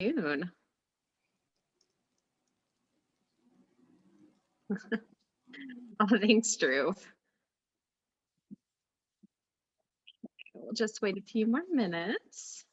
Afternoon. Oh, thanks, Drew. We'll just wait a few more minutes.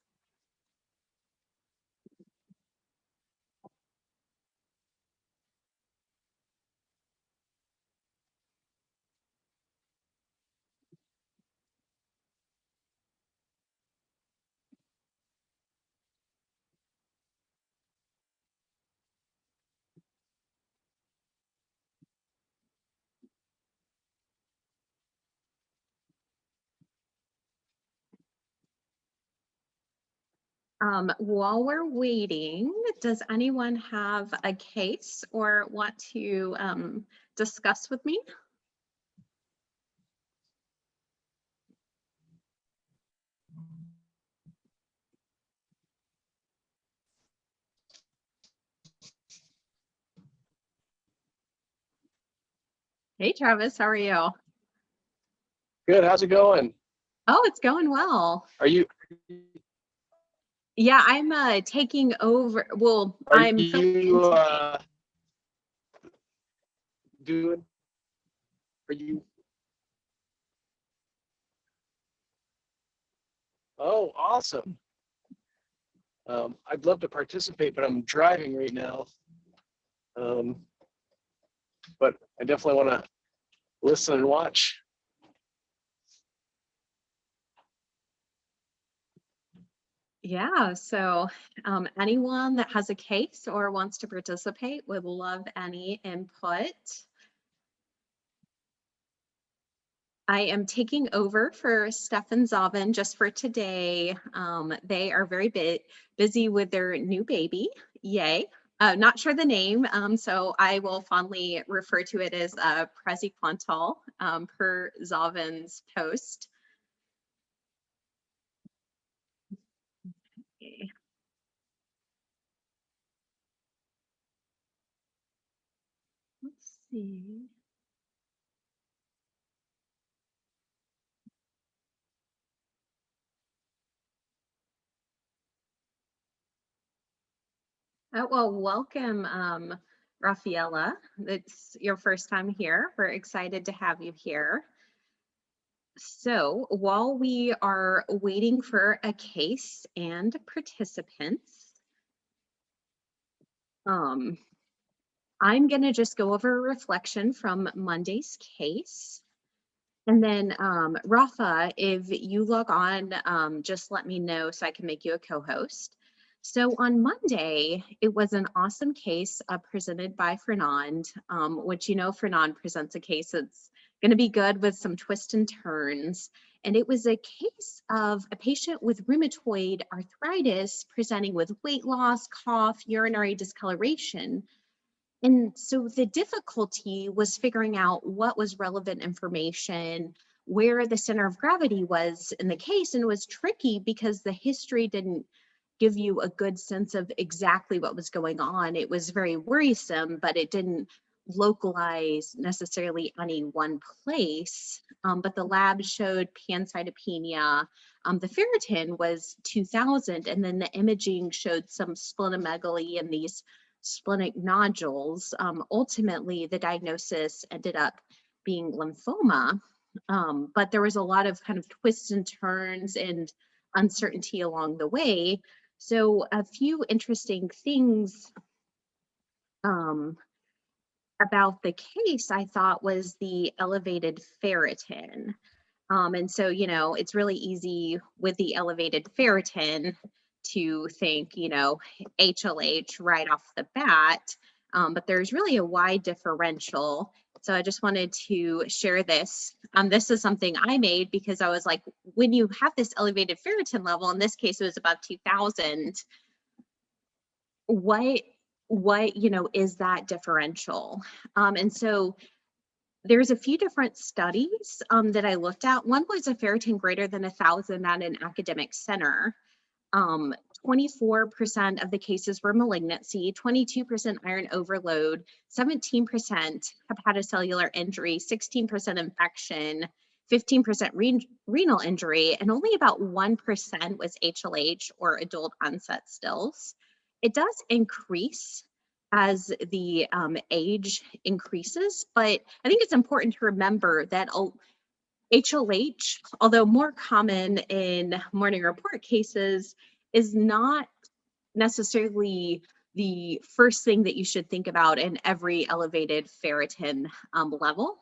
While we're waiting, does anyone have a case or want to discuss with me? Hey, Travis, how are you? Good. How's it going? Oh, it's going well. Are you Yeah, I'm taking over. Well, are I'm filling in you today. doing are you Oh, awesome. I'd love to participate, but I'm driving right now. Um, but I definitely want to listen and watch. Yeah, so anyone that has a case or wants to participate would love any input. I am taking over for Stefan Zavin just for today. They are very busy with their new baby. Yay. Not sure the name, so I will fondly refer to it as Prezi Quantal per Zavin's post. Okay. Let's see. Oh, well, welcome, Rafaela. It's your first time here. We're excited to have you here. So while we are waiting for a case and participants, I'm going to just go over a reflection from Monday's case. And then Rafa, if you log on, just let me know so I can make you a co-host. So on Monday, it was an awesome case presented by Fernand, which Fernand presents a case that's going to be good with some twists and turns. And it was a case of a patient with rheumatoid arthritis presenting with weight loss, cough, urinary discoloration. And so the difficulty was figuring out what was relevant information, where the center of gravity was in the case. And it was tricky because the history didn't give you a good sense of exactly what was going on. It was very worrisome, but it didn't localize necessarily any one place. But the lab showed pancytopenia. The ferritin was 2000, and then the imaging showed some splenomegaly and these splenic nodules. Ultimately, the diagnosis ended up being lymphoma, but there was a lot of kind of twists and turns and uncertainty along the way. So a few interesting things about the case I thought was the elevated ferritin. And so, it's really easy with the elevated ferritin to think, HLH right off the bat. But there's really a wide differential. So I just wanted to share this. This is something I made because I was like, when you have this elevated ferritin level, in this case, it was about 2000, what is that differential? And so there's a few different studies that I looked at. One was a ferritin greater than 1,000 at an academic center. 24% of the cases were malignancy, 22% iron overload, 17% hepatocellular injury, 16% infection, 15% renal injury, and only about 1% was HLH or adult onset stills. it does increase as the age increases, but I think it's important to remember that HLH, although more common in morning report cases, is not necessarily the first thing that you should think about in every elevated ferritin level.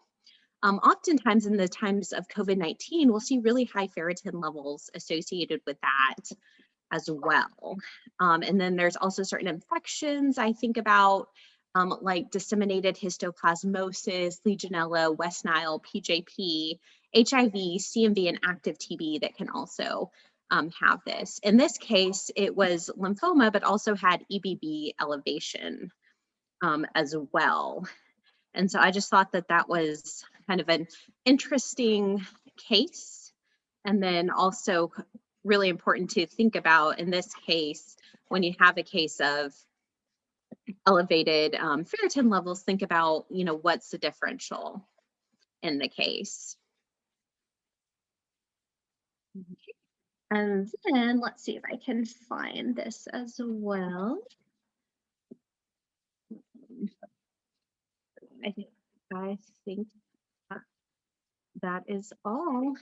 Oftentimes in the times of COVID-19, we'll see really high ferritin levels associated with that as well. And then there's also certain infections I think about, like disseminated histoplasmosis, Legionella, West Nile, PJP, HIV, CMV, and active TB that can also have this. In this case, it was lymphoma, but also had EBV elevation as well. And so I just thought that that was kind of an interesting case. And then also really important to think about in this case, when you have a case of elevated ferritin levels, think about, what's the differential in the case. And then let's see if I can find this as well. I think that is all.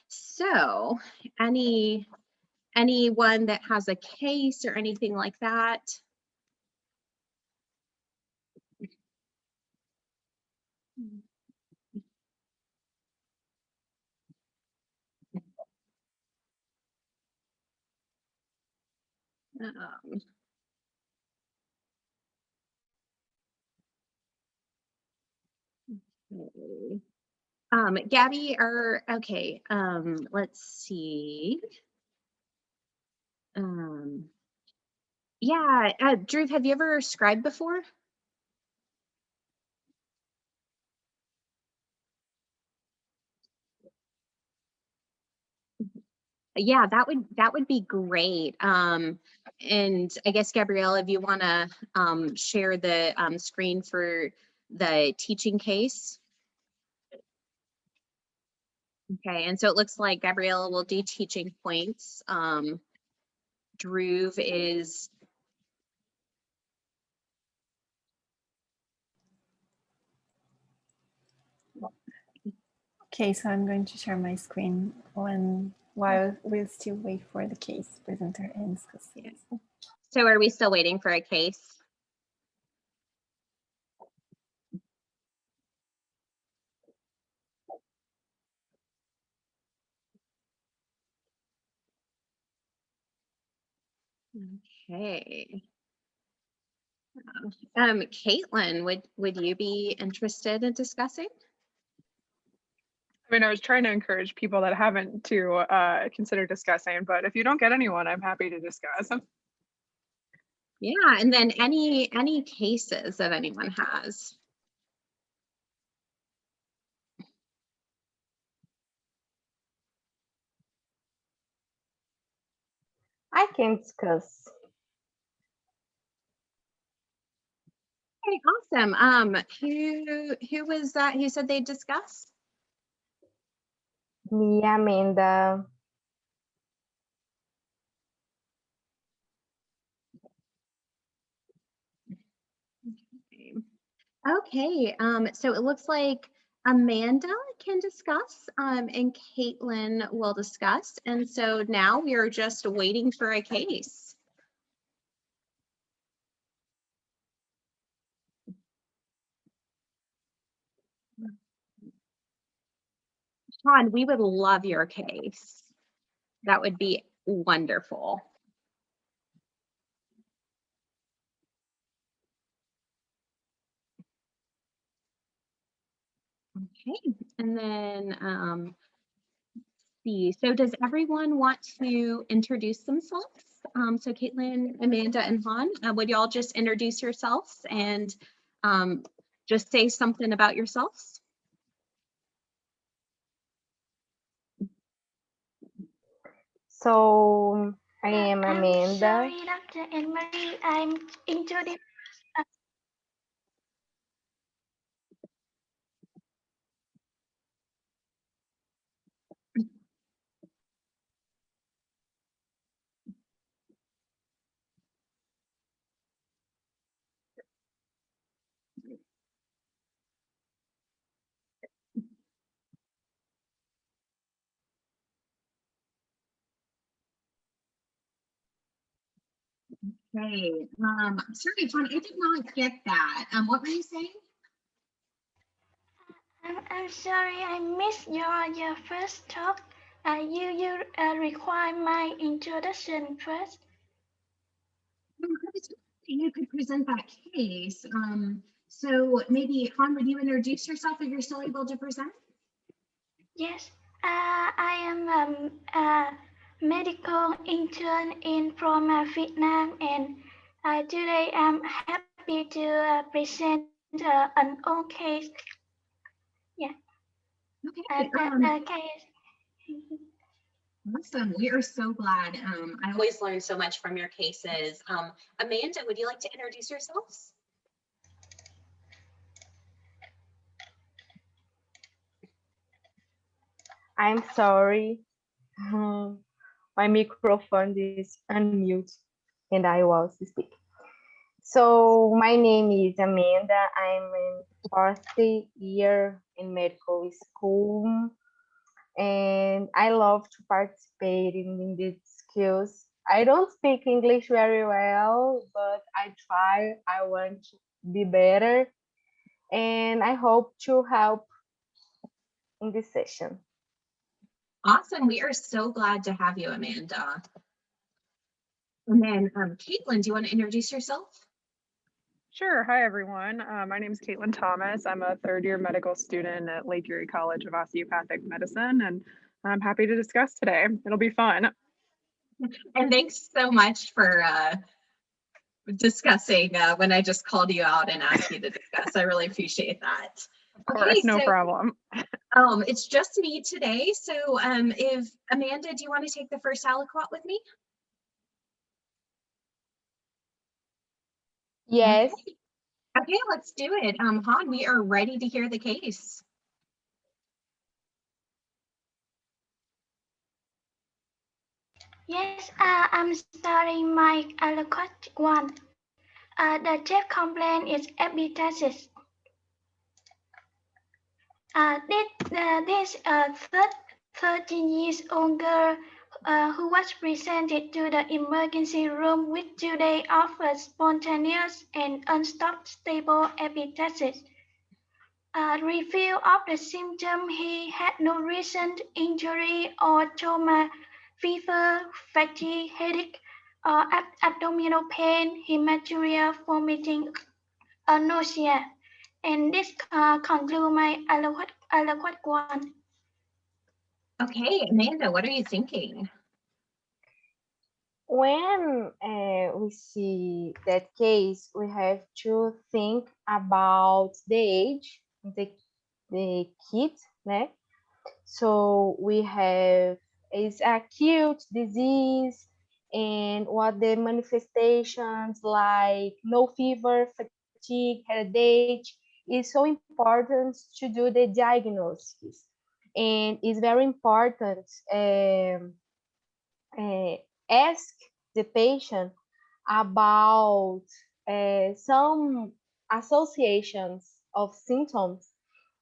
So anyone that has a case or anything like that? Gabby, let's see. Yeah, Drew, have you ever scribed before? Yeah, that would be great. And I guess Gabrielle, if you want to share the screen for the teaching case. Okay, and so it looks like Gabriella will do teaching points. Drew is. Okay, so I'm going to share my screen while we still wait for the case presenter ends. So are we still waiting for a case? Okay. Caitlin, would you be interested in discussing? I mean, I was trying to encourage people that haven't to consider discussing, but if you don't get anyone, I'm happy to discuss. Yeah, and then any cases that anyone has. I can discuss. Okay, awesome. Who was that? Who said they'd discuss? Me, Amanda. Okay, so it looks like Amanda can discuss and Caitlin will discuss. And so now we are just waiting for a case. Sean, we would love your case. That would be wonderful. Okay, and then see. So does everyone want to introduce themselves? So Caitlin, Amanda, and Han, would y'all just introduce yourselves and just say something about yourselves? So I am Amanda. Sorry, Dr. Anne-Marie, I'm introducing. Okay. Sorry, John, I did not get that. What were you saying? I'm sorry I missed your first talk. You require my introduction first. I was hoping you could present that case. So maybe Han, would you introduce yourself if you're still able to present? Yes, I am a medical intern from Vietnam, and today I'm happy to present an old case. Yeah, Okay. that case. Awesome. We are so glad. I always learn so much from your cases. Amanda, would you like to introduce yourselves? I'm sorry. My microphone is unmute and I was speaking. So my name is Amanda. I'm in fourth year in medical school and I love to participate in these skills. I don't speak English very well, but I try. I want to be better and I hope to help in this session. Awesome. We are so glad to have you, Amanda. And then Caitlin, do you want to introduce yourself? Sure. Hi, everyone. My name is Caitlin Thomas. I'm a third-year medical student at Lake Erie College of Osteopathic Medicine, and I'm happy to discuss today. It'll be fun. And thanks so much for discussing when I just called you out and asked you to discuss. I really appreciate that. Of course, no problem. It's just me today. So if Amanda, do you want to take the first aliquot with me? Yes. Okay, let's do it. Han, we are ready to hear the case. Yes, I'm starting my aliquot 1. The chief complaint is epistaxis. This 13 years old girl who was presented to the emergency room with 2 days of spontaneous and unstopped stable epistaxis. Review of the symptoms: he had no recent injury or trauma, fever, fatigue, headache, abdominal pain, hematuria, vomiting, nausea. And this concludes my aliquot 1. Okay, Amanda, what are you thinking? When we see that case, we have to think about the age of the kid, né? So we have is acute disease and what the manifestations like no fever, fatigue, headache is so important to do the diagnosis. And it's very important ask the patient about some associations of symptoms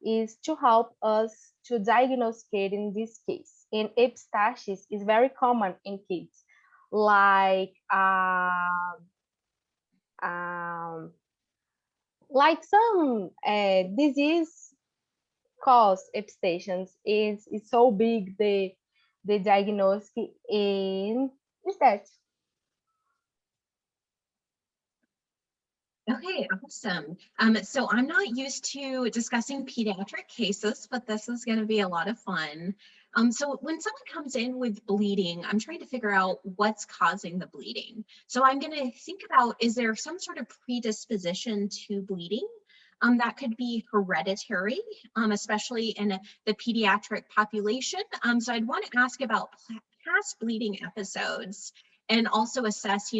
is to help us to diagnose kids in this case. And epistaxis is very common in kids, like some disease cause epistaxis is so big the diagnosis in is that. Okay, awesome. So I'm not used to discussing pediatric cases, but this is going to be a lot of fun. So when someone comes in with bleeding, I'm trying to figure out what's causing the bleeding. So I'm going to think about, is there some sort of predisposition to bleeding? That could be hereditary, especially in the pediatric population. So I'd want to ask about past bleeding episodes and also assess,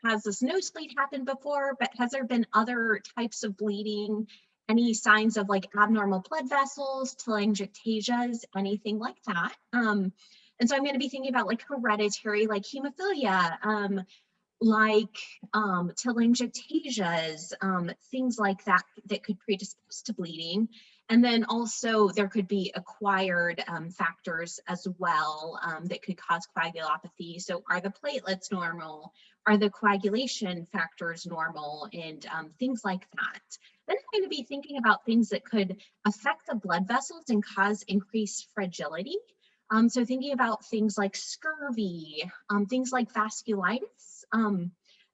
has this nosebleed happened before, but has there been other types of bleeding, any signs of like abnormal blood vessels, telangiectasias, anything like that. And so I'm going to be thinking about like hereditary, like hemophilia, like telangiectasias, things like that that could predispose to bleeding. And then also there could be acquired factors as well that could cause coagulopathy. So are the platelets normal? Are the coagulation factors normal, and things like that. Then I'm going to be thinking about things that could affect the blood vessels and cause increased fragility. So thinking about things like scurvy, things like vasculitis,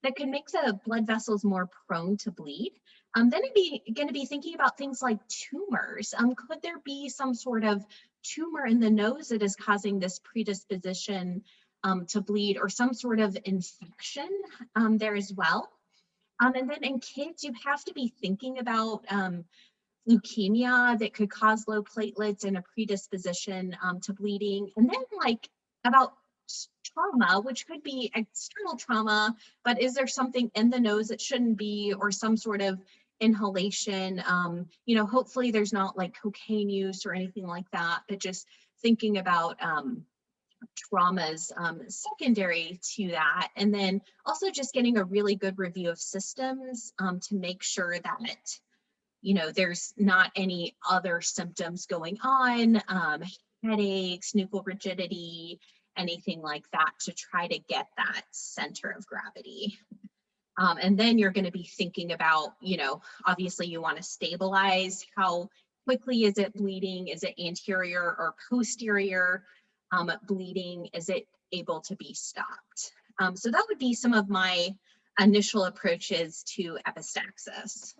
that could make the blood vessels more prone to bleed. Then I'm going to be thinking about things like tumors. Could there be some sort of tumor in the nose that is causing this predisposition to bleed, or some sort of infection there as well? And then in kids, you have to be thinking about leukemia that could cause low platelets and a predisposition to bleeding. And then like about trauma, which could be external trauma, but is there something in the nose that shouldn't be, or some sort of inhalation? You know, hopefully there's not like cocaine use or anything like that, but just thinking about traumas secondary to that. And then also just getting a really good review of systems to make sure that, you know, there's not any other symptoms going on, headaches, nuchal rigidity, anything like that, to try to get that center of gravity. And then you're going to be thinking about, you know, obviously you want to stabilize how quickly is it bleeding? Is it anterior or posterior bleeding? Is it able to be stopped? So that would be some of my initial approaches to epistaxis.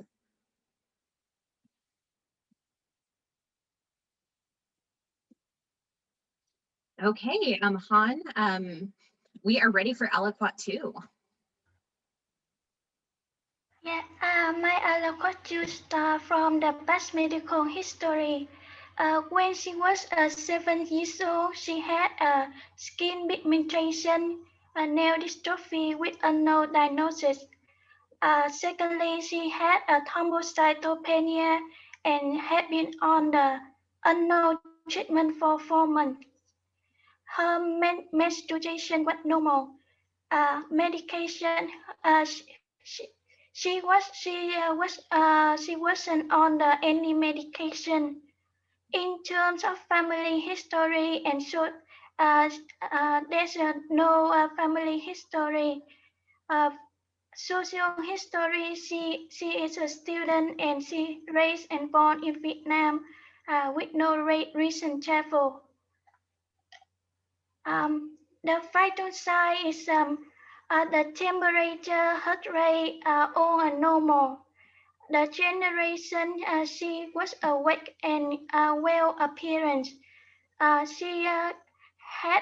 Okay, Han, we are ready for aliquot 2. Yeah, my aliquot start from the past medical history. When she was 7 years old, she had a skin pigmentation, a nail dystrophy with unknown diagnosis. Secondly, she had a thrombocytopenia and had been on the unknown treatment for 4 months. Her menstruation was normal. Medication. She wasn't on any medication. In terms of family history, and so there's no family history. Social history. She is a student and she raised and born in Vietnam with no recent travel. The vital sign is the temperature, heart rate all are normal. The generation, she was awake and well appearance. She had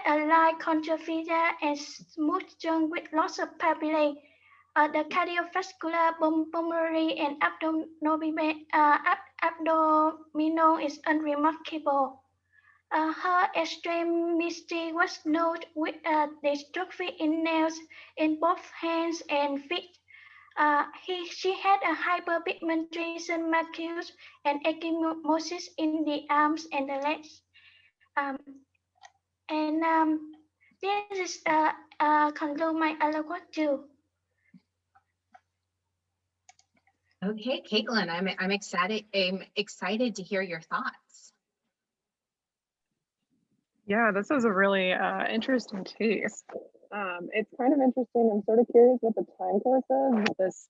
a light conjunctiva and smooth tongue with lots of papillae. The cardiovascular, pulmonary, and abdominal is unremarkable. Her extremity was noted with dystrophy in nails in both hands and feet. She had a hyperpigmentation macules and ecchymosis in the arms and the legs. This is conclude my aliquot 2. Okay, Caitlin, I'm excited to hear your thoughts. Yeah, this is a really interesting case. It's kind of interesting. I'm sort of curious what the time course is with this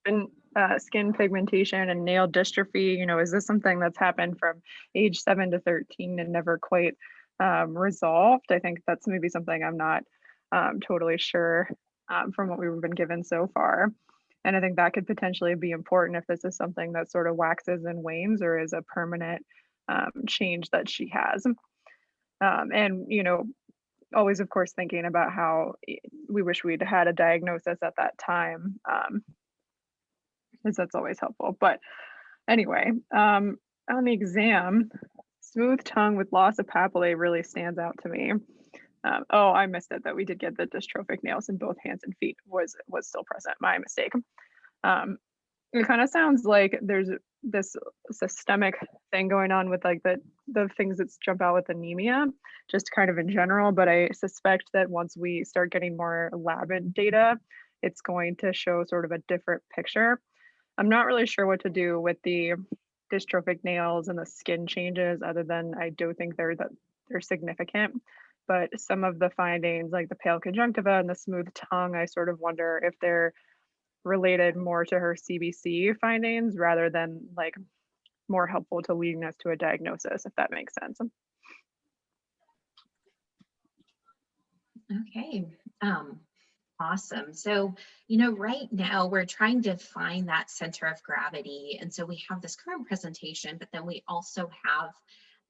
skin pigmentation and nail dystrophy. You know, is this something that's happened from age 7 to 13 and never quite resolved? I think that's maybe something I'm not totally sure from what we've been given so far. And I think that could potentially be important if this is something that sort of waxes and wanes or is a permanent change that she has. And, you know, always, of course, thinking about how we wish we'd had a diagnosis at that time, because that's always helpful. But anyway, on the exam, smooth tongue with loss of papillae really stands out to me. Oh, I missed it, that we did get the dystrophic nails in both hands and feet was still present. My mistake. It kind of sounds like there's this systemic thing going on with like the things that jump out with anemia, just kind of in general. But I suspect that once we start getting more lab data, it's going to show sort of a different picture. I'm not really sure what to do with the dystrophic nails and the skin changes, other than I do think they're significant. but some of the findings, like the pale conjunctiva and the smooth tongue, I sort of wonder if they're related more to her CBC findings rather than like more helpful to leading us to a diagnosis, if that makes sense. Okay, awesome. So, right now we're trying to find that center of gravity. And so we have this current presentation, but then we also have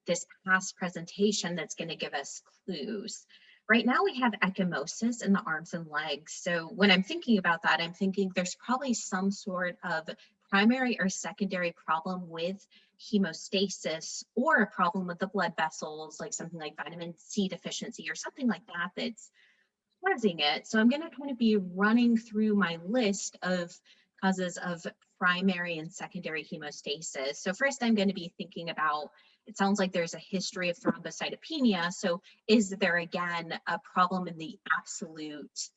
this past presentation that's going to give us clues. Right now we have echomosis in the arms and legs. So when I'm thinking about that, I'm thinking there's probably some sort of primary or secondary problem with hemostasis, or a problem with the blood vessels, like something like vitamin C deficiency or something like that that's causing it. So I'm going to kind of be running through my list of causes of primary and secondary hemostasis. So first I'm going to be thinking about, it sounds like there's a history of thrombocytopenia. So is there again a problem in the absolute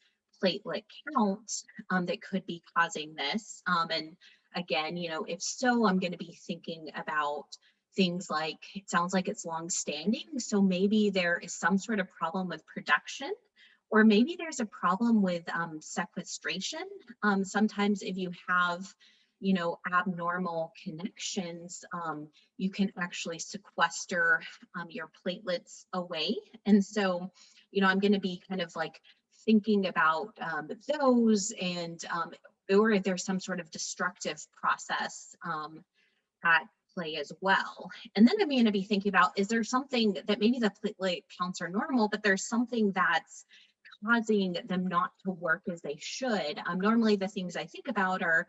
platelet count that could be causing this? And again, if so, I'm going to be thinking about things like, it sounds like it's long-standing. So maybe there is some sort of problem with production, or maybe there's a problem with sequestration. Sometimes if you have, abnormal connections, you can actually sequester your platelets away. And so, I'm going to be kind of like thinking about those, and or if there's some sort of destructive process at play as well. And then I'm going to be thinking about, is there something that maybe the platelet counts are normal, but there's something that's causing them not to work as they should. Normally the things I think about are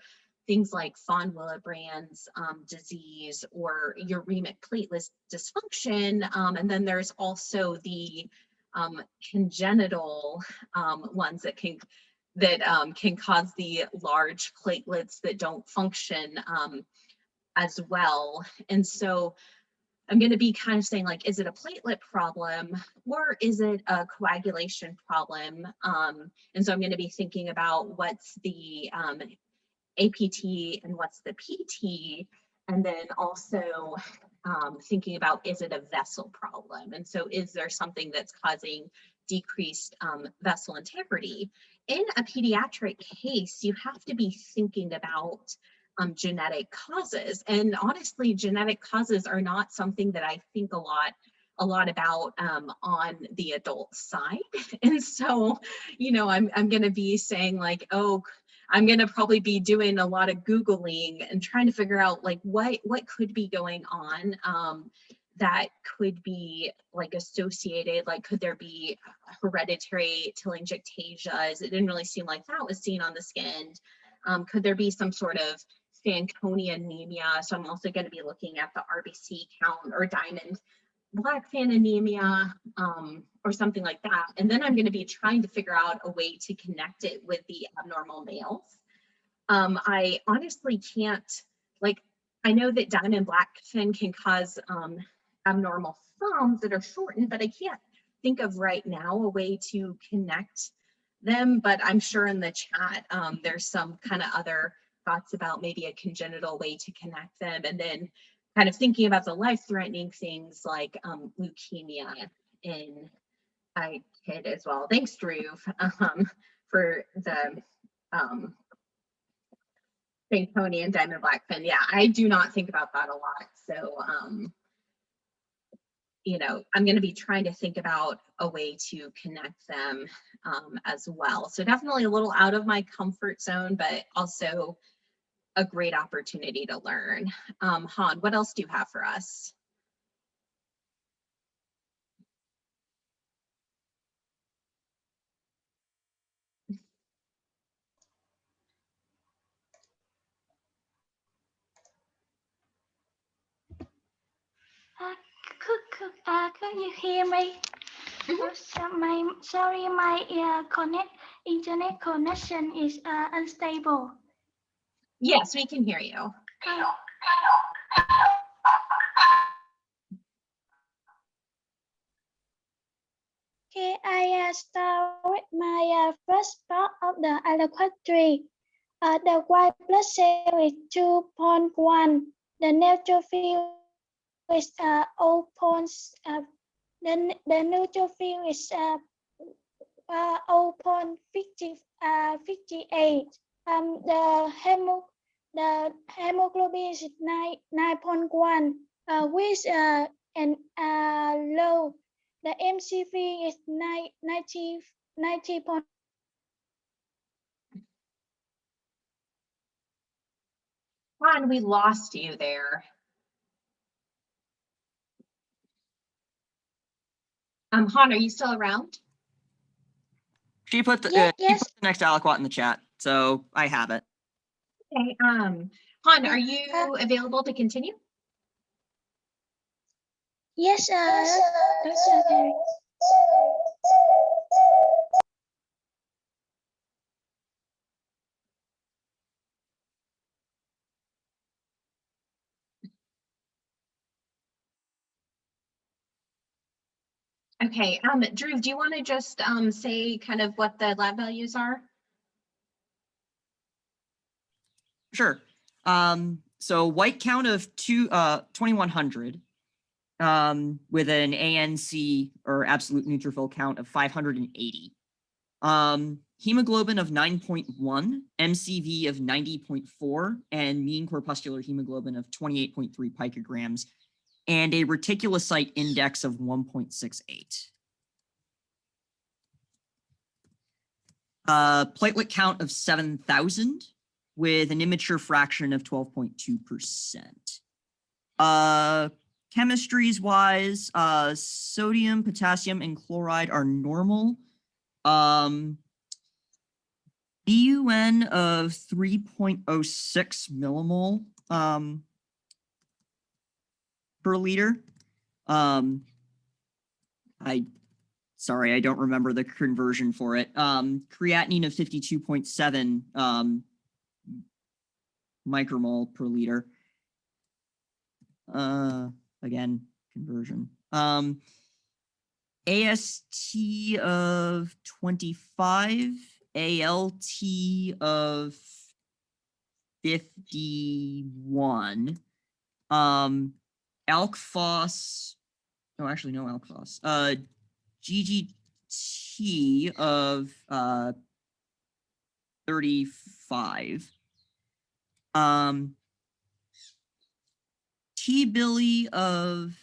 things like von Willebrand's disease or uremic platelet dysfunction. And then there's also the congenital ones that can cause the large platelets that don't function as well. And so I'm going to be kind of saying, like, is it a platelet problem or is it a coagulation problem? And so I'm going to be thinking about what's the APT and what's the PT, and then also thinking about, is it a vessel problem? And so is there something that's causing decreased vessel integrity? In a pediatric case, you have to be thinking about genetic causes. And honestly, genetic causes are not something that I think a lot about on the adult side. And so, I'm going to be saying like, oh, I'm going to probably be doing a lot of Googling and trying to figure out like what could be going on that could be like associated, like could there be hereditary telangiectasia? It didn't really seem like that was seen on the skin. Could there be some sort of Fanconi anemia? So I'm also going to be looking at the RBC count or diamond black fan anemia or something like that. And then I'm going to be trying to figure out a way to connect it with the abnormal males. I honestly can't, like, I know that diamond black fin can cause abnormal thumbs that are shortened, but I can't think of right now a way to connect them. But I'm sure in the chat there's some kind of other thoughts about maybe a congenital way to connect them. And then kind of thinking about the life-threatening things like leukemia in a kid as well. Thanks, Drew, for the Fanconi and diamond black fin. Yeah, I do not think about that a lot. So, I'm going to be trying to think about a way to connect them as well. So definitely a little out of my comfort zone, but also a great opportunity to learn. Han, what else do you have for us? Could you hear me? Sorry, my internet connection is unstable. Yes, we can hear you. Okay, I start with my first part of the alloquatry. The white blood cell is 2.1. The neutrophil is 0.7. The neutrophil is 0.58. The hemoglobin is 9.1 with and low. The MCV is 90. Han, we lost you there. Han, are you still around? She put the Yes, she yes. put the next aliquot in the chat, so I have it. Okay. Han, are you available to continue? Yes, Dr. Carey. Okay. Drew, do you want to just say kind of what the lab values are? Sure. So white count of 2100, with an ANC or absolute neutrophil count of 580. Hemoglobin of 9.1, MCV of 90.4, and mean corpuscular hemoglobin of 28.3 picograms, and a reticulocyte index of 1.68. Platelet count of 7,000 with an immature fraction of 12.2%. Chemistries wise, sodium, potassium, and chloride are normal. BUN of 3.06 millimole per liter. Sorry, I don't remember the conversion for it. Creatinine of 52.7 micromole per liter. Again, conversion. AST of 25, ALT of 51. ALK-Phos, no, actually no ALK-Phos. GGT of 35. T-Billy of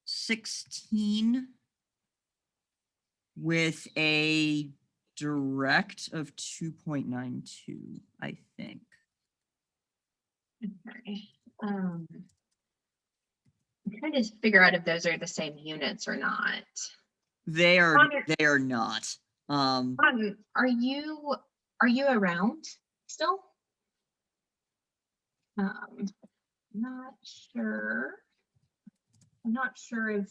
16 with a direct of 2.92, I think. Okay. I'm trying to figure out if those are the same units or not. They are Connor, not. are you around still? Not sure. I'm not sure if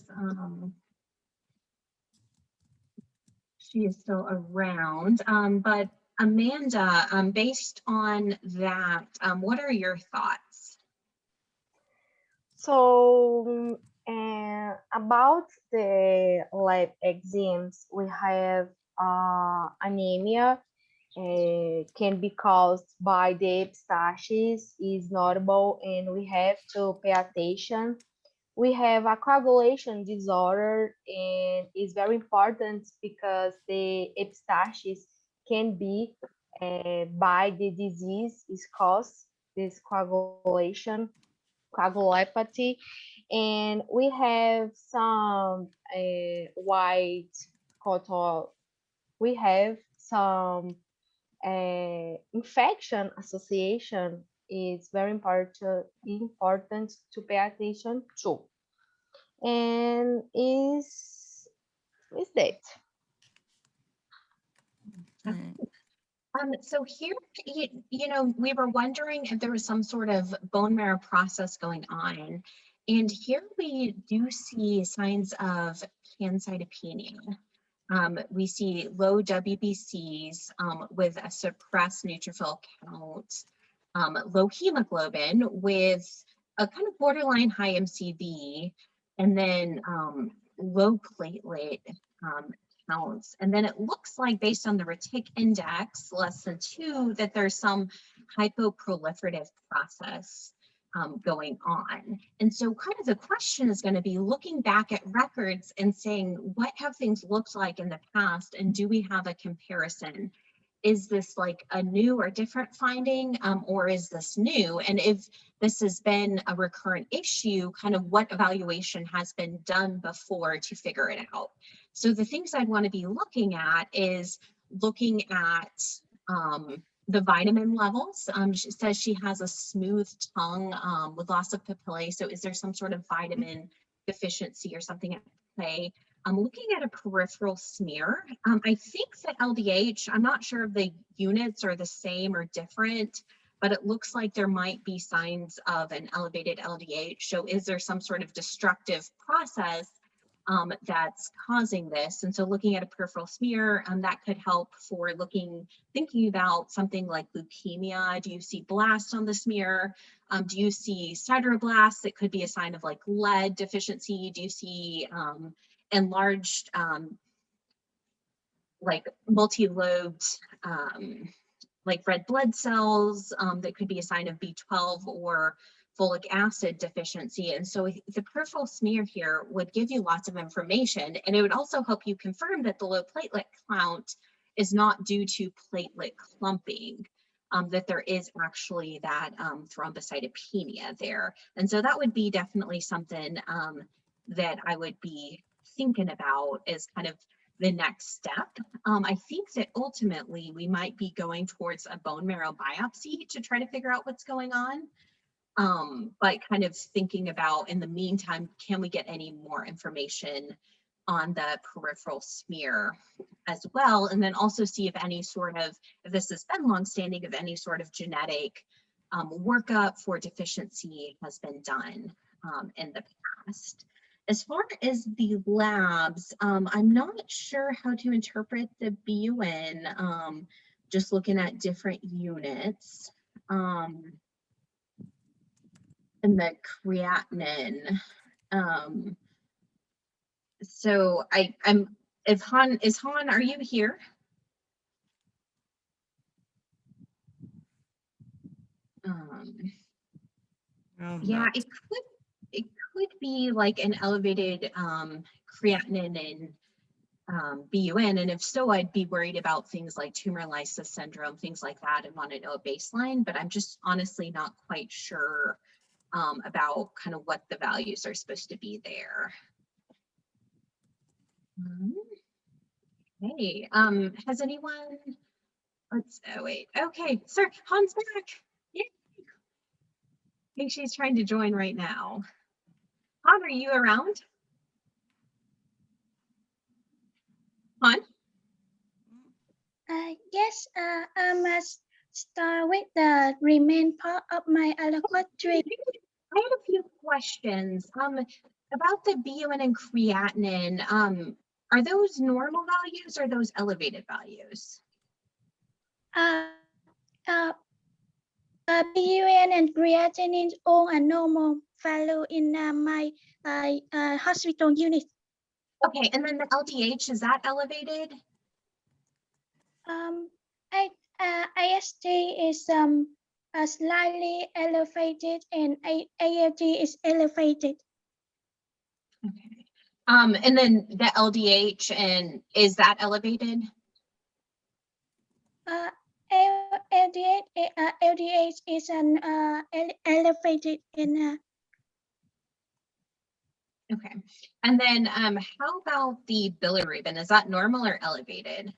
she is still around. But Amanda, based on that, what are your thoughts? So about the lab exams, we have anemia. Can be caused by the epistaxis, is notable, and we have to pay attention. We have a coagulation disorder, and it's very important because the epistaxis can be by the disease is caused this coagulopathy, and we have some white cotton. We have some infection association is very important to pay attention to, and is that. So here, you know, we were wondering if there was some sort of bone marrow process going on, and here we do see signs of pancytopenia. We see low WBCs with a suppressed neutrophil count, low hemoglobin with a kind of borderline high MCV, and then low platelet counts. And then it looks like, based on the retic index less than 2, that there's some hypoproliferative process. going on. And so kind of the question is going to be looking back at records and saying, what have things looked like in the past? And do we have a comparison? Is this like a new or different finding, or is this new? And if this has been a recurrent issue, kind of what evaluation has been done before to figure it out? So the things I'd want to be looking at is looking at the vitamin levels. She says she has a smooth tongue with loss of papillae. So is there some sort of vitamin deficiency or something at play? I'm looking at a peripheral smear. I think that LDH, I'm not sure if the units are the same or different, but it looks like there might be signs of an elevated LDH. So is there some sort of destructive process that's causing this? And so looking at a peripheral smear, that could help for thinking about something like leukemia. Do you see blasts on the smear? Do you see sideroblasts? It could be a sign of like lead deficiency. Do you see enlarged like multi-lobed like red blood cells that could be a sign of B12 or folic acid deficiency? And so the peripheral smear here would give you lots of information, and it would also help you confirm that the low platelet count is not due to platelet clumping, that there is actually that thrombocytopenia there. And so that would be definitely something that I would be thinking about as kind of the next step. I think that ultimately we might be going towards a bone marrow biopsy to try to figure out what's going on. But kind of thinking about, in the meantime, can we get any more information on the peripheral smear as well? And then also see if any sort of, if this has been longstanding, if any sort of genetic workup for deficiency has been done in the past. As far as the labs, I'm not sure how to interpret the BUN, just looking at different units. And the creatinine. So is Han, are you here? Yeah, it could be like an elevated creatinine and BUN, and if so, I'd be worried about things like tumor lysis syndrome, things like that, and want to know a baseline, but I'm just honestly not quite sure about kind of what the values are supposed to be there. Okay, has anyone, wait, okay, sir, Han's back. Yay. I think she's trying to join right now. Han, are you around? Han? Yes, I must start with the remain part of my alloquatry. I had a few questions about the BUN and creatinine. Are those normal values or those elevated values? BUN and creatinine all are normal value in my hospital unit. Okay, and then the LDH, is that elevated? IST is slightly elevated and ALT is elevated. Okay. And then the LDH, and is that elevated? LDH is an elevated in. Okay. And then how about the bilirubin? Is that normal or elevated?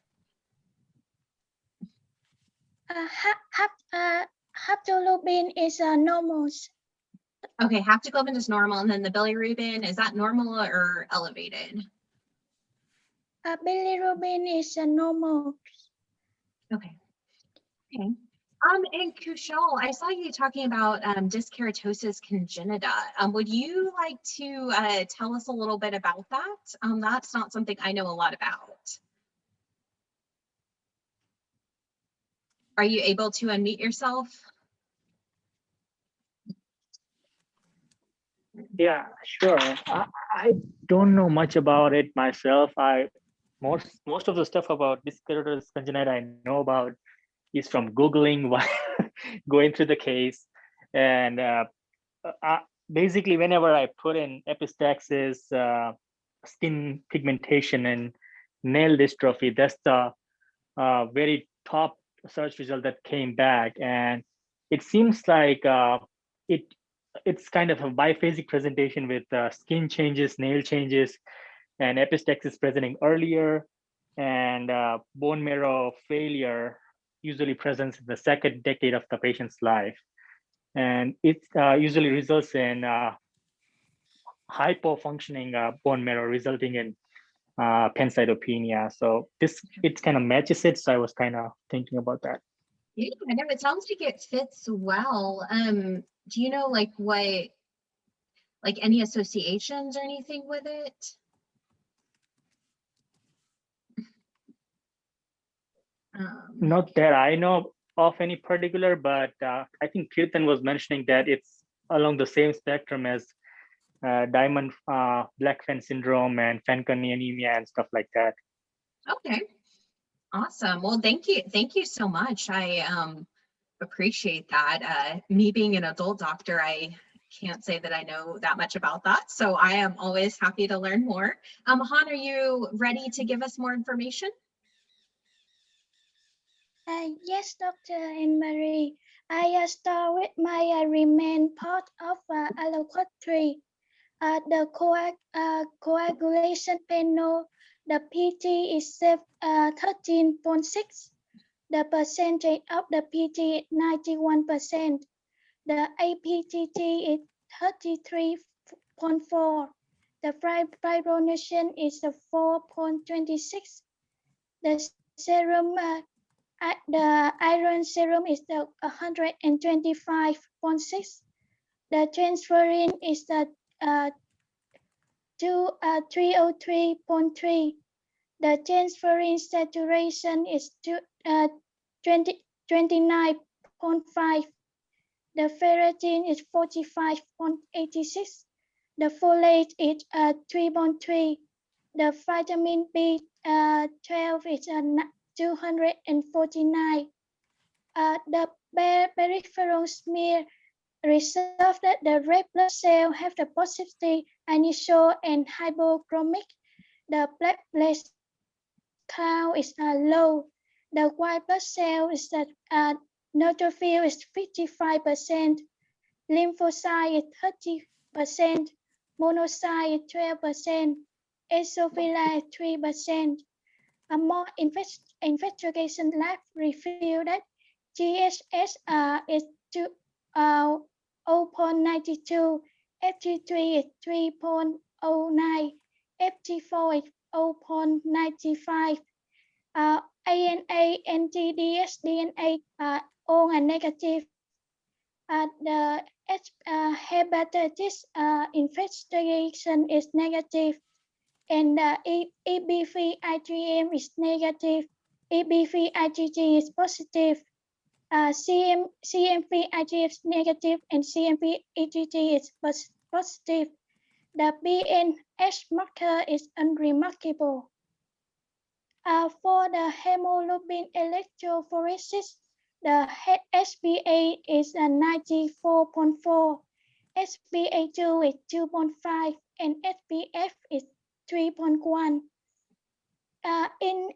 Haptoglobin is normal. Okay, haptoglobin is normal, and then the bilirubin, is that normal or elevated? Bilirubin is normal. Okay. Okay. And Kushal, I saw you talking about dyskeratosis congenita. Would you like to tell us a little bit about that? That's not something I know a lot about. Are you able to unmute yourself? Yeah, sure. I don't know much about it myself. Most of the stuff about dyskeratosis congenita I know about is from Googling while going through the case. And basically whenever I put in epistaxis, skin pigmentation, and nail dystrophy, that's the very top search result that came back, and it seems like it's kind of a biphasic presentation with skin changes, nail changes, and epistaxis presenting earlier, and bone marrow failure usually presents in the second decade of the patient's life. And it usually results in hypofunctioning bone marrow, resulting in pancytopenia. So it kind of matches it. So I was kind of thinking about that. Yeah, I know it sounds like it fits well. Do you know like what, like any associations or anything with it? Not that I know of any particular, but I think Kirtan was mentioning that it's along the same spectrum as diamond black fan syndrome and Fanconi anemia and stuff like that. Okay, awesome. Well, thank you so much. I appreciate that. Me being an adult doctor, I can't say that I know that much about that, so I am always happy to learn more. Han, are you ready to give us more information? Yes, Dr. Anne-Marie. I start with my remain part of allocate 3. The coagulation panel, the PT is 13.6. The percentage of the PT is 91%. The APTT is 33.4. The fibrinogen is 4.26. The serum, the iron serum is 125.6. The transferrin is 303.3. The transferrin saturation is 29.5. The ferritin is 45.86. The folate is 3.3. The vitamin B12 is 249. The peripheral smear reserved that the red blood cell have the positivity initial and hypochromic. The black blood count is low. The white blood cell is neutrophil is 55%, lymphocyte is 30%, monocyte is 12%, eosinophil is 3%. A more investigation lab revealed that GSS is 0.92, FT3 is 3.09, FT4 is 0.95. ANA, NTDS, DNA all are negative. The hepatitis investigation is negative, and the EBV IgM is negative. EBV IgG is positive. CMV IgF is negative, and CMV IgG is positive. The BNH marker is unremarkable. For the hemoglobin electrophoresis, the SBA is 94.4, SBA2 is 2.5, and SBF is 3.1. In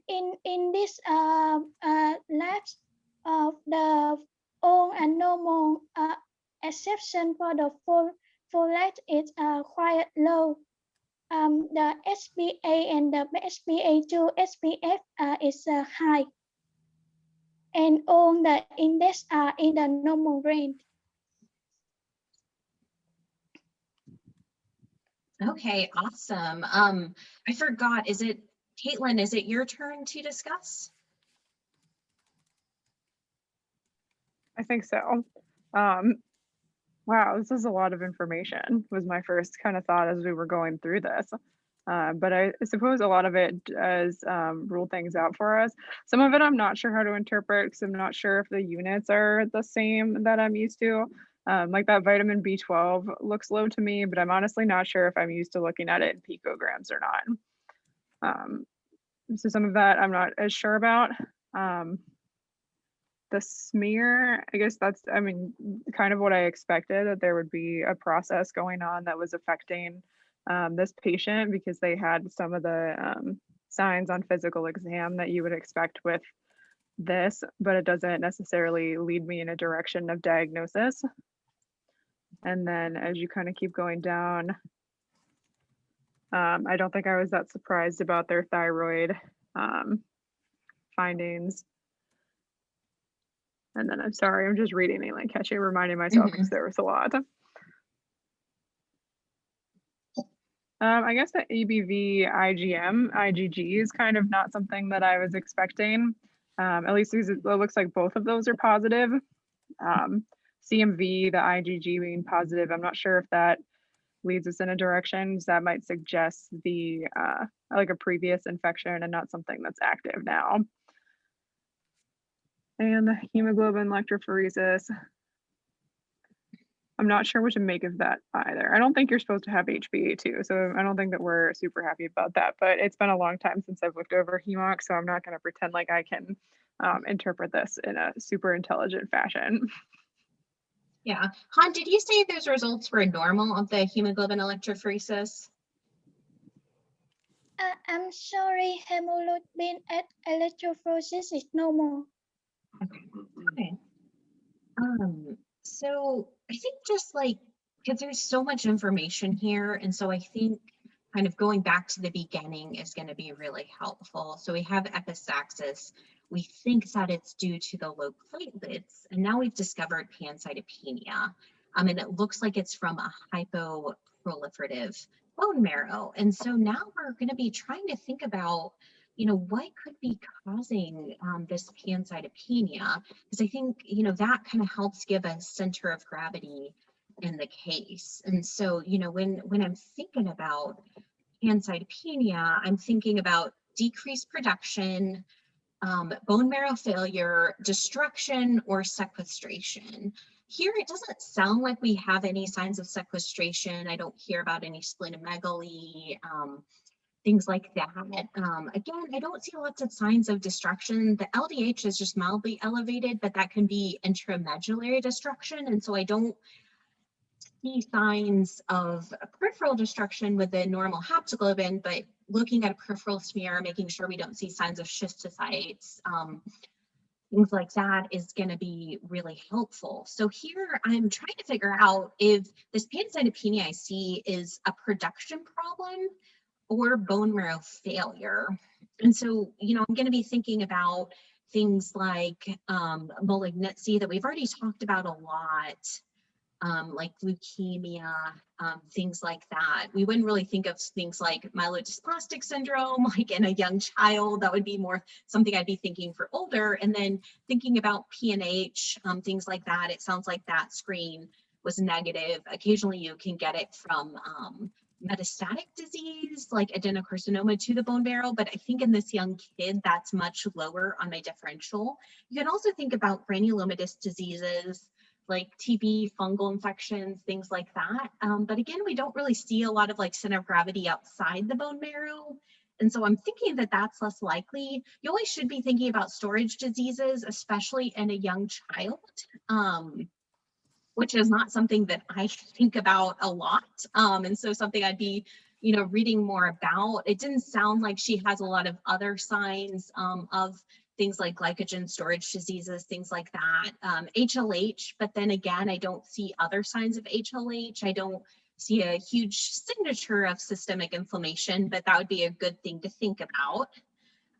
this labs, the all and normal exception for the folate is quite low. The SBA and the SBA2 SBF is high, and all the index are in the normal range. Okay, awesome. I forgot, is it, Caitlin, is it your turn to discuss? I think so. Wow, this is a lot of information, was my first kind of thought as we were going through this. But I suppose a lot of it does rule things out for us. Some of it I'm not sure how to interpret because I'm not sure if the units are the same that I'm used to. Like that vitamin B12 looks low to me, but I'm honestly not sure if I'm used to looking at it in picograms or not. So some of that I'm not as sure about. The smear, I guess that's, I mean, kind of what I expected, that there would be a process going on that was affecting this patient, because they had some of the signs on physical exam that you would expect with this, but it doesn't necessarily lead me in a direction of diagnosis. And then as you kind of keep going down, I don't think I was that surprised about their thyroid findings. And then I'm sorry, I'm just reading it, like catching, reminding myself, because there was a lot. I guess the ABV IgG is kind of not something that I was expecting. At least it looks like both of those are positive. CMV, the IgG being positive, I'm not sure if that leads us in a direction that might suggest the like a previous infection and not something that's active now. And the hemoglobin electrophoresis, I'm not sure what to make of that either. I don't think you're supposed to have HbA2, so I don't think that we're super happy about that, but it's been a long time since I've looked over hemoc, so I'm not going to pretend like I can interpret this in a super intelligent fashion. Yeah. Han, did you say those results were normal of the hemoglobin electrophoresis? I'm sorry, hemoglobin electrophoresis is normal. Okay. So I think just like, because there's so much information here, and so I think kind of going back to the beginning is going to be really helpful. So we have epistaxis. We think that it's due to the low platelets, and now we've discovered pancytopenia. And it looks like it's from a hypoproliferative bone marrow. And so now we're going to be trying to think about, you know, what could be causing this pancytopenia? Because I think, you know, that kind of helps give a center of gravity in the case. And so, you know, when I'm thinking about pancytopenia, I'm thinking about decreased production, bone marrow failure, destruction, or sequestration. Here, it doesn't sound like we have any signs of sequestration. I don't hear about any splenomegaly, things like that. Again, I don't see lots of signs of destruction. The LDH is just mildly elevated, but that can be intramedullary destruction. And so I don't see signs of peripheral destruction with the normal haptoglobin, but looking at a peripheral smear, making sure we don't see signs of schistocytes, things like that is going to be really helpful. So here I'm trying to figure out if this pancytopenia I see is a production problem or bone marrow failure. And so, you know, I'm going to be thinking about things like malignancy that we've already talked about a lot, like leukemia, things like that. We wouldn't really think of things like myelodysplastic syndrome, like in a young child. That would be more something I'd be thinking for older. And then thinking about PNH, things like that. It sounds like that screen was negative. Occasionally you can get it from metastatic disease like adenocarcinoma to the bone marrow, but I think in this young kid that's much lower on my differential. You can also think about granulomatous diseases like TB, fungal infections, things like that. But again, we don't really see a lot of like center of gravity outside the bone marrow. And so I'm thinking that that's less likely. You always should be thinking about storage diseases, especially in a young child. Which is not something that I think about a lot. And so something I'd be, you know, reading more about. It didn't sound like she has a lot of other signs of things like glycogen storage diseases, things like that. HLH, but then again, I don't see other signs of HLH. I don't see a huge signature of systemic inflammation, but that would be a good thing to think about.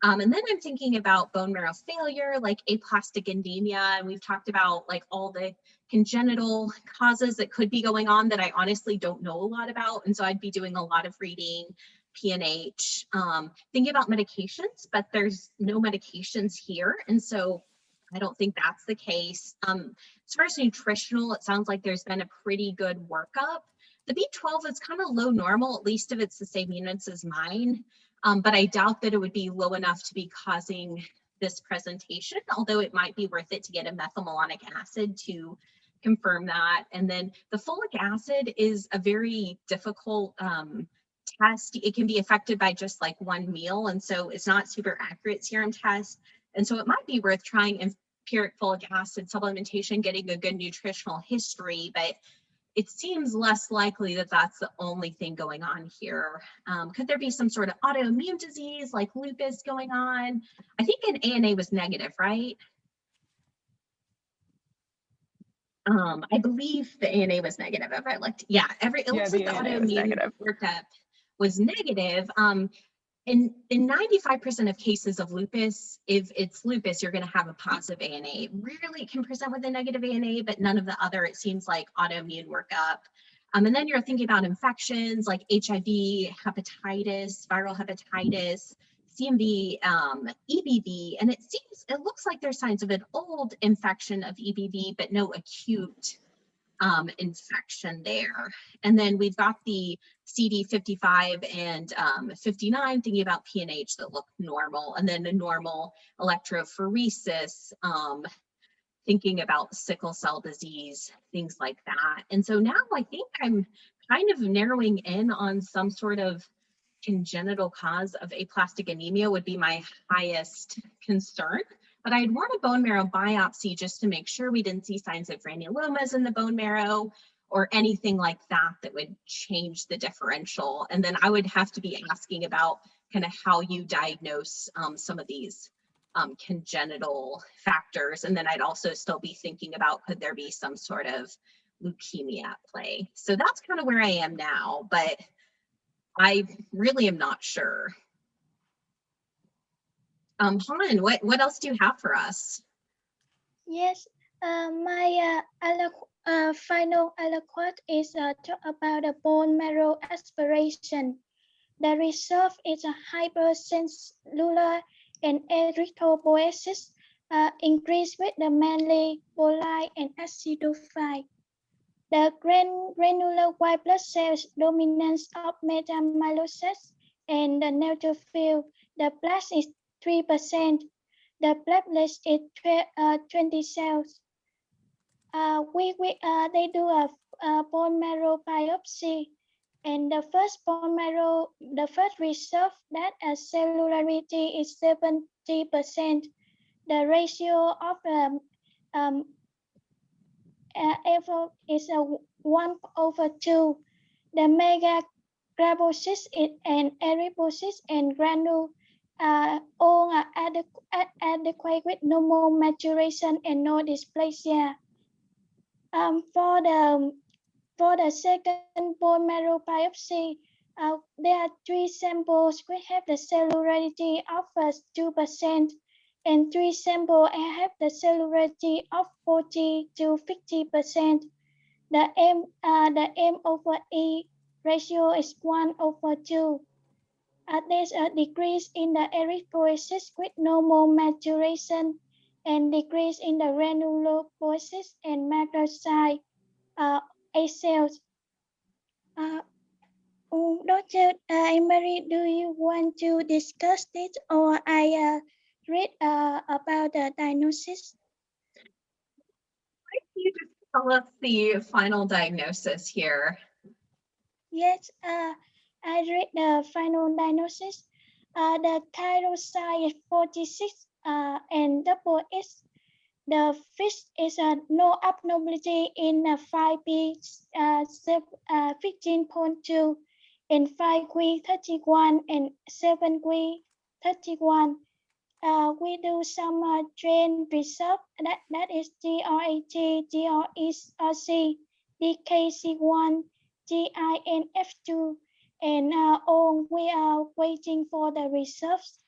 And then I'm thinking about bone marrow failure, like aplastic anemia, and we've talked about like all the congenital causes that could be going on that I honestly don't know a lot about. And so I'd be doing a lot of reading, PNH, thinking about medications, but there's no medications here. And so I don't think that's the case. As far as nutritional, it sounds like there's been a pretty good workup. The B12 is kind of low normal, at least if it's the same units as mine. But I doubt that it would be low enough to be causing this presentation, although it might be worth it to get a methylmalonic acid to confirm that. And then the folic acid is a very difficult test. It can be affected by just like one meal, and so it's not super accurate serum test. And so it might be worth trying puric folic acid supplementation, getting a good nutritional history, but it seems less likely that that's the only thing going on here. Could there be some sort of autoimmune disease like lupus going on? I think an ANA was negative, right? I believe the ANA was negative. If I looked, yeah, it looks like the ANA was autoimmune negative. workup was negative. In 95% of cases of lupus, if it's lupus, you're going to have a positive ANA. Rarely it can present with a negative ANA, but none of the other, it seems like autoimmune workup. And then you're thinking about infections like HIV, hepatitis, viral hepatitis, CMV, EBV, and it looks like there's signs of an old infection of EBV, but no acute infection there. And then we've got the CD55 and 59 thinking about PNH that look normal, and then a normal electrophoresis, thinking about sickle cell disease, things like that. And so now I think I'm kind of narrowing in on some sort of congenital cause of aplastic anemia would be my highest concern. But I'd want a bone marrow biopsy just to make sure we didn't see signs of granulomas in the bone marrow or anything like that that would change the differential. And then I would have to be asking about kind of how you diagnose some of these congenital factors. And then I'd also still be thinking about, could there be some sort of leukemia at play? So that's kind of where I am now, but I really am not sure. Han, what else do you have for us? Yes, my final aliquot is talk about the bone marrow aspiration. The result is a hypercellular and erythropoiesis increase with the mainly boli and acidophile. The granular white blood cells dominance of metamylocytes and the neutrophil. The blast is 3%. The platelets is 20 cells. They do a bone marrow biopsy, and the first result that a cellularity is 70%. The ratio of is a 1/2. The megagrabosis and erythropoiesis and granule all are adequate with normal maturation and no dysplasia. For the second bone marrow biopsy, there are 3 samples which have the cellularity of 2%, and 3 samples have the cellularity of 40 to 50%. The M/E ratio is 1/2. There's a decrease in the erythropoiesis with normal maturation and decrease in the granulopoiesis and macrocyte A cells. Dr. Emery, do you want to discuss this, or I read about the diagnosis? Why don't you just tell us the final diagnosis here? Yes, I read the final diagnosis. The chirocyte is 46 and double S. The fish is no abnormality in 5P 15.2 and 5Q 31 and 7Q 31. We do some drain result that is GRAT, GRERC, DKC1, GINF2, and we are waiting for the results.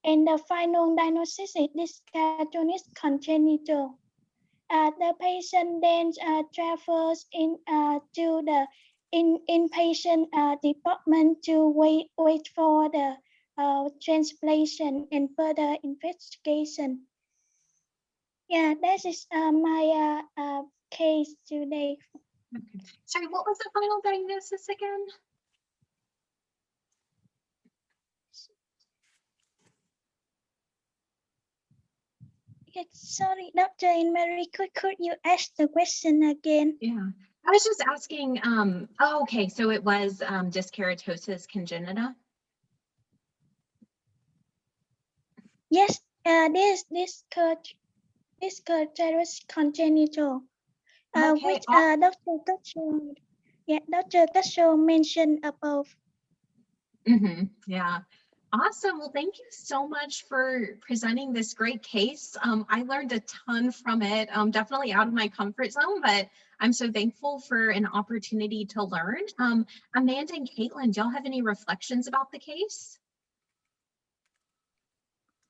And the final diagnosis is dyscartosis congenital. The patient then travels to the inpatient department to wait for the transplantation and further investigation. Yeah, that is my case today. Okay. Sorry, what was the final diagnosis again? Yes, sorry, Dr. Mary, could you ask the question again? Yeah, I was just asking, oh, okay, so it was dyskeratosis congenita? Yes, this Teres congenital, Okay, which Dr. Castro mentioned above. Yeah. Awesome. Well, thank you so much for presenting this great case. I learned a ton from it, definitely out of my comfort zone, but I'm so thankful for an opportunity to learn. Amanda and Caitlin, do y'all have any reflections about the case?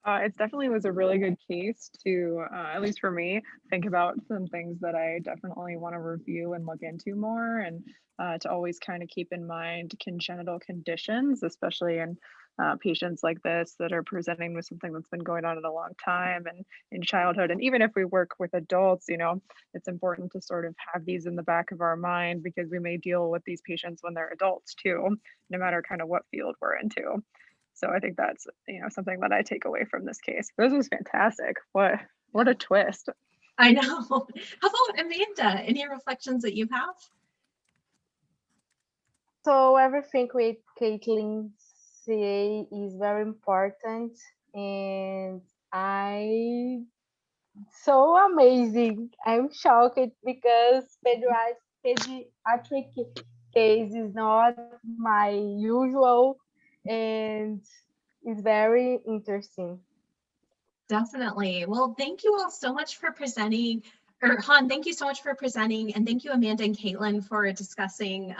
It definitely was a really good case to, at least for me, think about some things that I definitely want to review and look into more, and to always kind of keep in mind congenital conditions, especially in patients like this that are presenting with something that's been going on in a long time and in childhood. And even if we work with adults, you know, it's important to sort of have these in the back of our mind, because we may deal with these patients when they're adults too, no matter kind of what field we're into. So I think that's, you know, something that I take away from this case. This was fantastic. What a twist. I know. How about Amanda? Any reflections that you have? So everything with Caitlin CA is very important, and I so amazing. I'm shocked because pediatric case is not my usual, and it's very interesting. Definitely. Well, thank you all so much for presenting, or Han, thank you so much for presenting, and thank you, Amanda and Caitlin, for discussing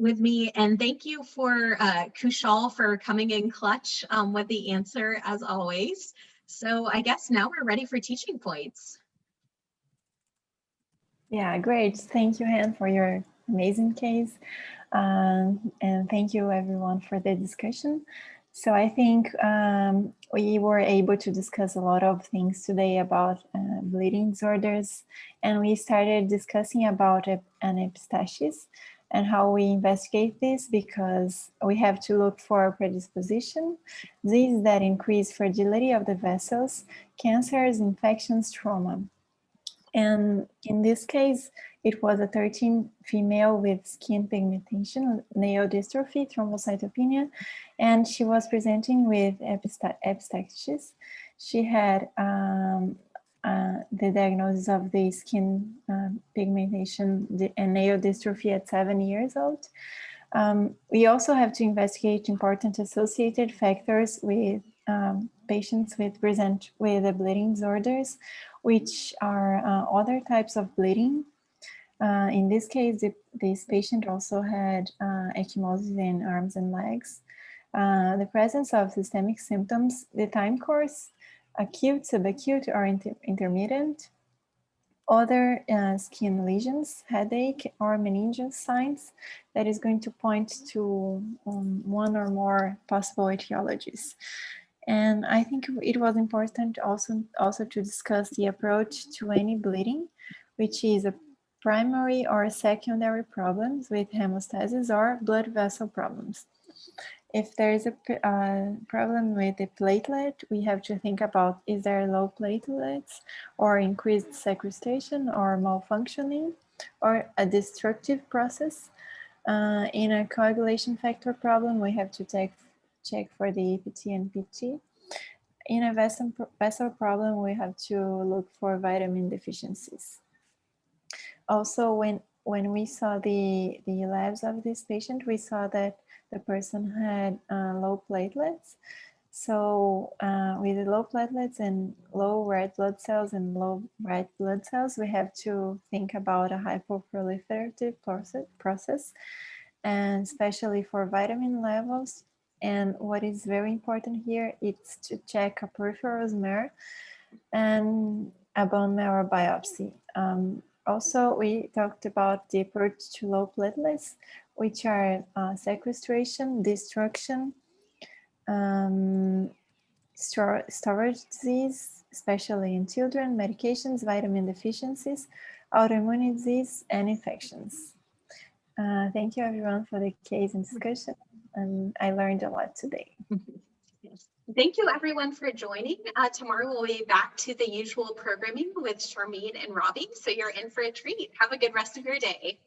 with me, and thank you for Kushal for coming in clutch with the answer as always. So I guess now we're ready for teaching points. Yeah, great. Thank you, Han, for your amazing case. And thank you everyone for the discussion. So I think we were able to discuss a lot of things today about bleeding disorders, and we started discussing about an epistaxis and how we investigate this, because we have to look for predisposition, disease that increase fragility of the vessels, cancers, infections, trauma. And in this case, it was a 13 female with skin pigmentation, nail dystrophy, thrombocytopenia, and she was presenting with epistaxis. She had the diagnosis of the skin pigmentation and nail dystrophy at 7 years old. We also have to investigate important associated factors with patients with present with the bleeding disorders, which are other types of bleeding. In this case, this patient also had ecchymosis in arms and legs. The presence of systemic symptoms, the time course, acute, subacute, or intermittent. Other skin lesions, headache, or meningeal signs that is going to point to one or more possible etiologies. And I think it was important also to discuss the approach to any bleeding, which is a primary or secondary problems with hemostasis or blood vessel problems. If there is a problem with the platelet, we have to think about, is there low platelets or increased sequestration or malfunctioning or a destructive process? In a coagulation factor problem, we have to check for the EPT and PT. In a vessel problem, we have to look for vitamin deficiencies. Also, when we saw the labs of this patient, we saw that the person had low platelets. So with the low platelets and low red blood cells and low white blood cells, we have to think about a hypoproliferative process, and especially for vitamin levels. And what is very important here is to check a peripheral smear and a bone marrow biopsy. Also, we talked about the approach to low platelets, which are sequestration, destruction, storage disease, especially in children, medications, vitamin deficiencies, autoimmune disease, and infections. Thank you everyone for the case and discussion, and I learned a lot today. Yes. Thank you everyone for joining. Tomorrow we'll be back to the usual programming with Charmaine and Robbie, so you're in for a treat. Have a good rest of your day.